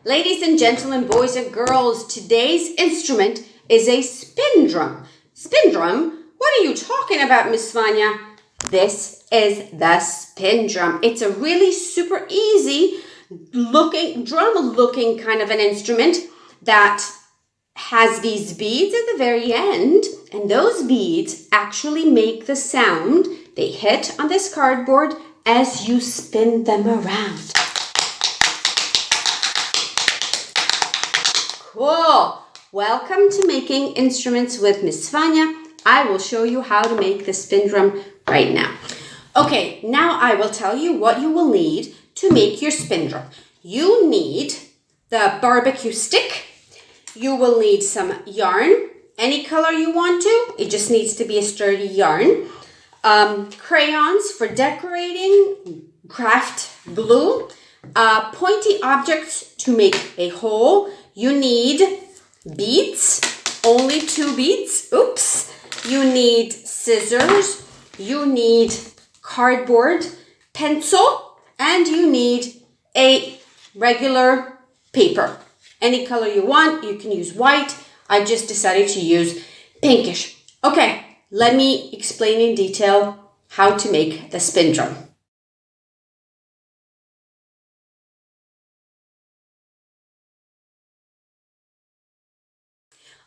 Ladies and gentlemen, boys and girls, today's instrument is a spin drum. Spin drum? What are you talking about, Miss Vanya? This is the spin drum. It's a really super easy drum-looking kind of an instrument that has these beads at the very end, and those beads actually make the sound they hit on this cardboard as you spin them around. Cool! Welcome to Making Instruments with Miss Vanya. I will show you how to make the spin drum right now. Okay, now I will tell you what you will need to make your spin drum. You need the barbecue stick. You will need some yarn, any color you want to. It just needs to be a sturdy yarn. Crayons for decorating, craft glue, pointy objects to make a hole. You need beads, only 2 beads. Oops. You need scissors. You need cardboard, pencil, and you need a regular paper. Any color you want. You can use white. I just decided to use pinkish. Okay, let me explain in detail how to make the spin drum.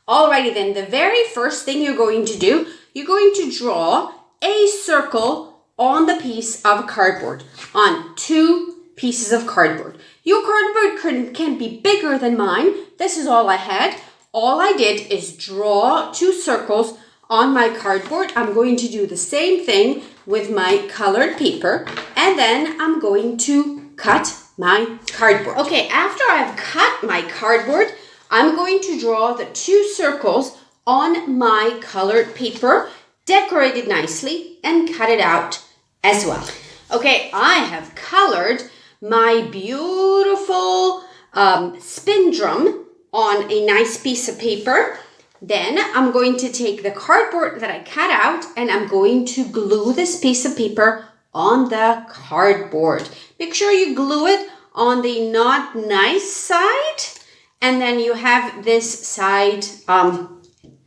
Alrighty then, the very first thing you're going to do, you're going to draw a circle on the piece of cardboard, on 2 pieces of cardboard. Your cardboard can be bigger than mine. This is all I had. All I did is draw 2 circles on my cardboard. I'm going to do the same thing with my colored paper, and then I'm going to cut my cardboard. Okay, after I've cut my cardboard, I'm going to draw the 2 circles on my colored paper, decorate it nicely, and cut it out as well. Okay, I have colored my beautiful spin drum on a nice piece of paper. Then I'm going to take the cardboard that I cut out and I'm going to glue this piece of paper on the cardboard. Make sure you glue it on the not nice side, and then you have this side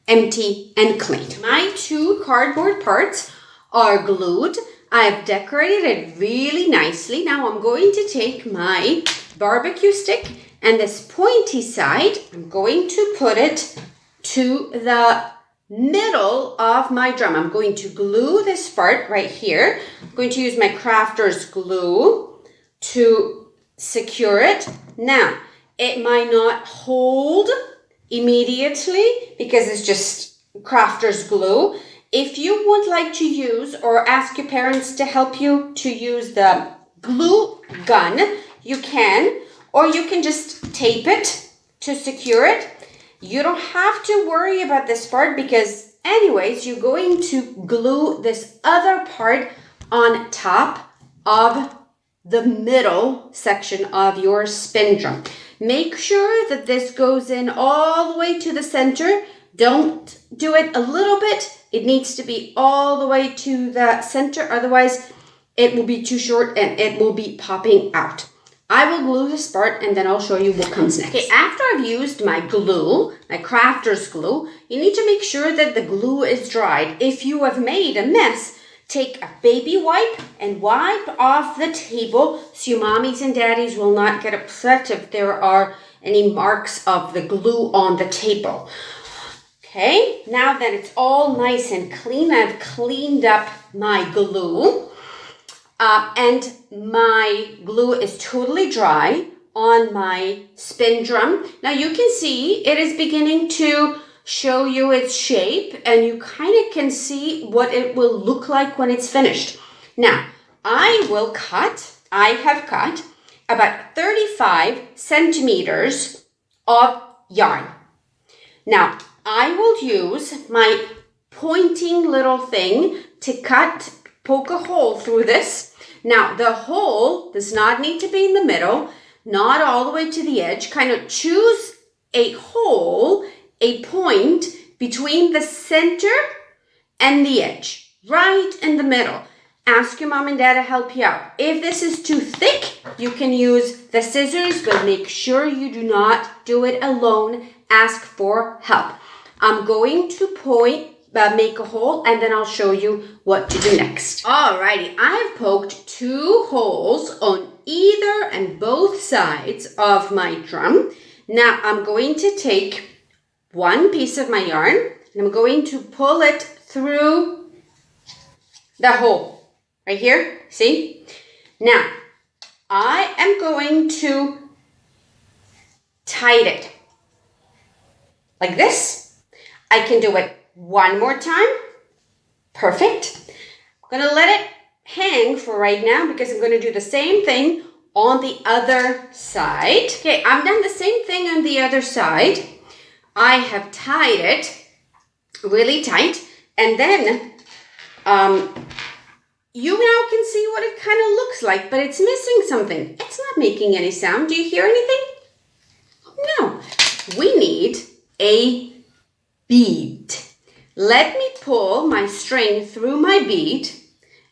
empty and clean. My 2 cardboard parts are glued. I've decorated it really nicely. Now I'm going to take my barbecue stick and this pointy side, I'm going to put it to the middle of my drum. I'm going to glue this part right here. I'm going to use my crafter's glue to secure it. Now, it might not hold immediately because it's just crafter's glue. If you would like to use or ask your parents to help you to use the glue gun, you can, or you can just tape it to secure it. You don't have to worry about this part because anyways, you're going to glue this other part on top of the middle section of your spin drum. Make sure that this goes in all the way to the center. Don't do it a little bit. It needs to be all the way to the center. Otherwise, it will be too short and it will be popping out. I will glue this part and then I'll show you what comes next. Okay, after I've used my glue, my crafter's glue, you need to make sure that the glue is dried. If you have made a mess, take a baby wipe and wipe off the table so your mommies and daddies will not get upset if there are any marks of the glue on the table. Okay, now that it's all nice and clean, I've cleaned up my glue. And my glue is totally dry on my spin drum. Now you can see it is beginning to show you its shape and you kind of can see what it will look like when it's finished. Now, I have cut about 35 centimeters of yarn. Now, I will use my pointing little thing to poke a hole through this. Now, the hole does not need to be in the middle, not all the way to the edge. Kind of choose a hole, a point between the center and the edge, right in the middle. ask your mom and dad to help you out. If this is too thick, you can use the scissors, but make sure you do not do it alone. Ask for help. I'm going to make a hole, and then I'll show you what to do next. Alrighty, I have poked 2 holes on either and both sides of my drum. Now I'm going to take one piece of my yarn and I'm going to pull it through the hole right here. See? Now I am going to tie it like this. I can do it one more time. Perfect. I'm going to let it hang for right now because I'm going to do the same thing on the other side. Okay, I've done the same thing on the other side. I have tied it really tight, and then you now can see what it kind of looks like, but it's missing something. It's not making any sound. Do you hear anything? No. We need a bead. Let me pull my string through my bead,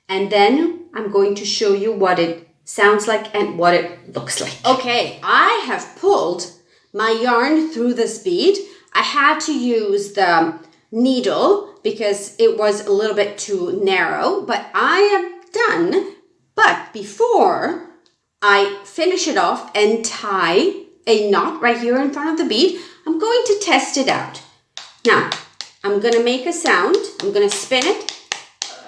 and then I'm going to show you what it sounds like and what it looks like. Okay, I have pulled my yarn through this bead. I had to use the needle because it was a little bit too narrow, but I am done. But before I finish it off and tie a knot right here in front of the bead, I'm going to test it out. Now, I'm going to make a sound. I'm going to spin it.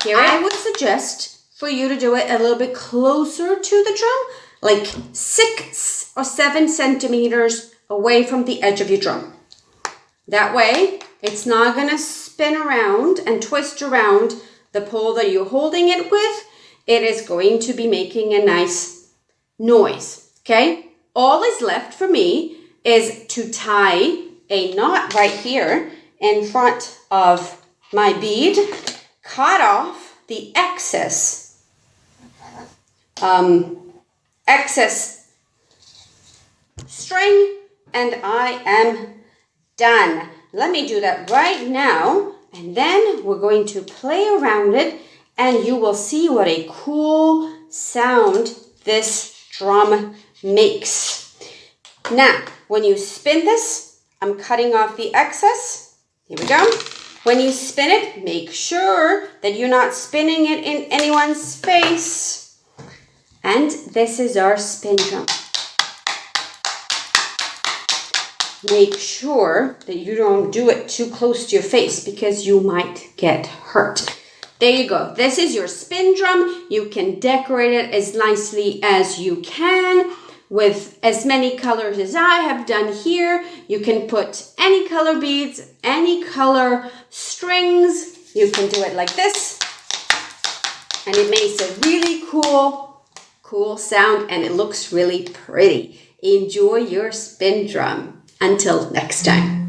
Here I would suggest for you to do it a little bit closer to the drum, like 6 or 7 centimeters away from the edge of your drum. That way, it's not going to spin around and twist around the pole that you're holding it with. It is going to be making a nice noise, okay? All is left for me is to tie a knot right here in front of my bead, cut off the excess string, and I am done. Let me do that right now, and then we're going to play around it, and you will see what a cool sound this drum makes. Now, when you spin this, I'm cutting off the excess. Here we go. When you spin it, make sure that you're not spinning it in anyone's face. And this is our spin drum. Make sure that you don't do it too close to your face because you might get hurt. There you go. This is your spin drum. You can decorate it as nicely as you can with as many colors as I have done here. You can put any color beads, any color strings. You can do it like this. And it makes a really cool sound, and it looks really pretty. Enjoy your spin drum. Until next time.